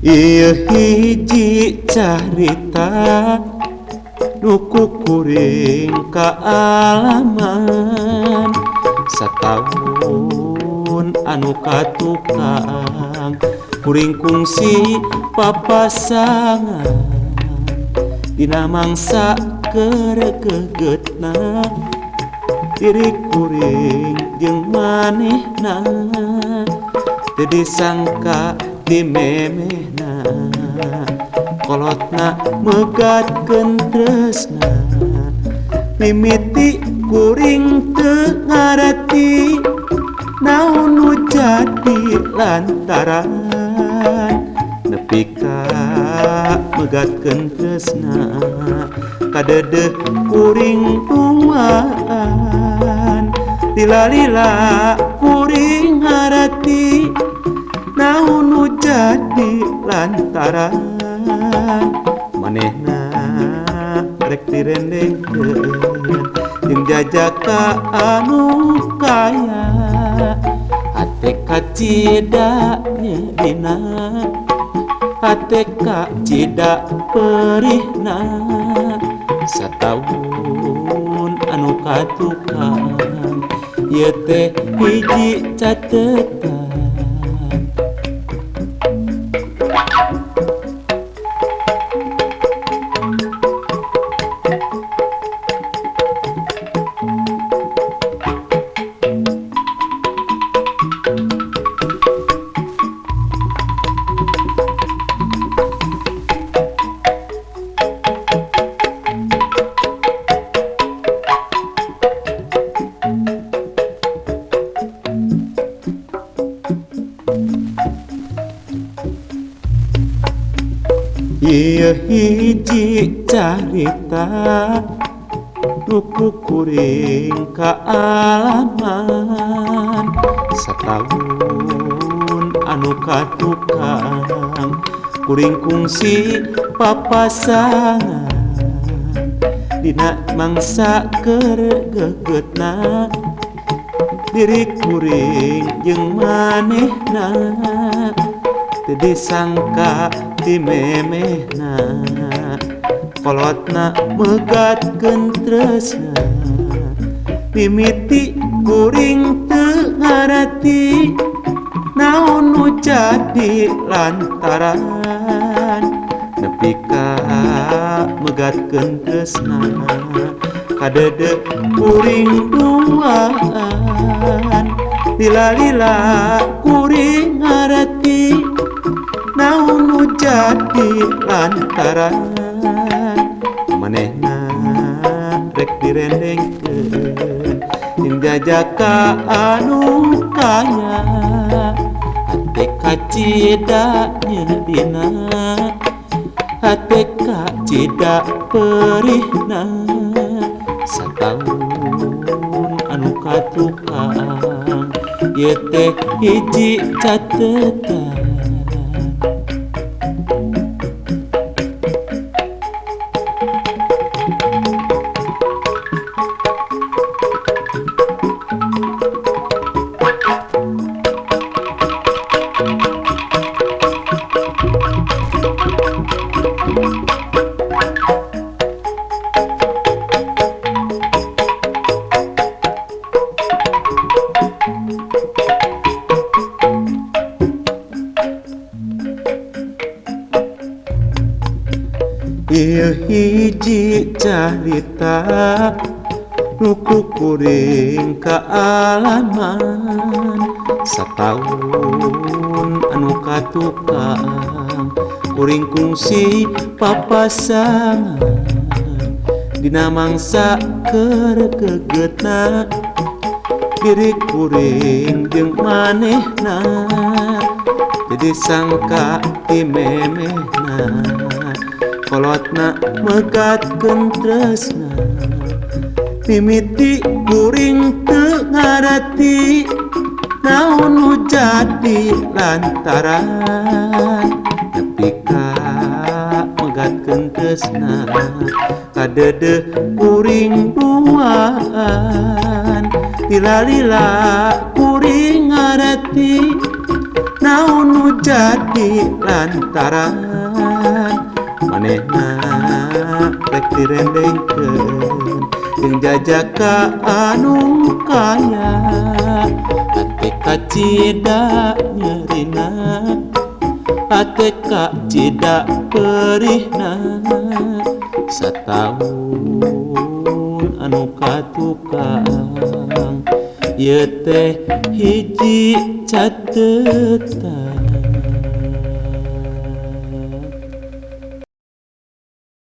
Ieu hiji carita nuku kuring kaalaman satahun anu katukang kuring kungsi papasangan dina mangsa keregegetna diri kuring jeung manehna teu disangka di memehna kolotna megatkeun tresna mimiti kuring teu ngarati naon nu jadi lantaran nepi ka megatkeun tresna kadedeh kuring tuaan lila-lila kuring ngarati naon nu jadi lantaran manehna rek direndengkeun jeung jajaka anu kaya hate kacida dina hate kacida perihna satahun anu katukang ieu teh hiji catetan. Ieu hiji carita nuku kuring kaalaman satahun anu katukang kuring kungsi papasangan dina mangsa keregegetna diri kuring jeung manehna teu disangka di memehna kolotna megatkeun tresna mimiti kuring teu ngarati naon nu jadi lantaran nepi ka megatkeun tresna kadedeh kuring duaan lila-lila kuring ngarati naon nu jadi lantaran manehna rek direndengkeun jeung jajaka anu kaya hate kacida dina hate kacida perihna satahun anu katukang ieu teh hiji catetan. Ieu hiji carita nuku kuring kaalaman satahun anu katukang kuring kungsi papasangan dina mangsa keregegetna diri kuring jeung manehna teu disangka ti memehna kolotna megatkeun tresna mimiti kuring teu ngarati naon nu jadi lantaran nepi ka megatkeun tresna kadedeh kuring duaan lila-lila kuring ngarati naon nu jadi lantaran manehna rek direndengkeun jeung jajaka anu kaya ate kacida nyerina ate kacida perihna sataun anu katukang ieu teh hiji catetan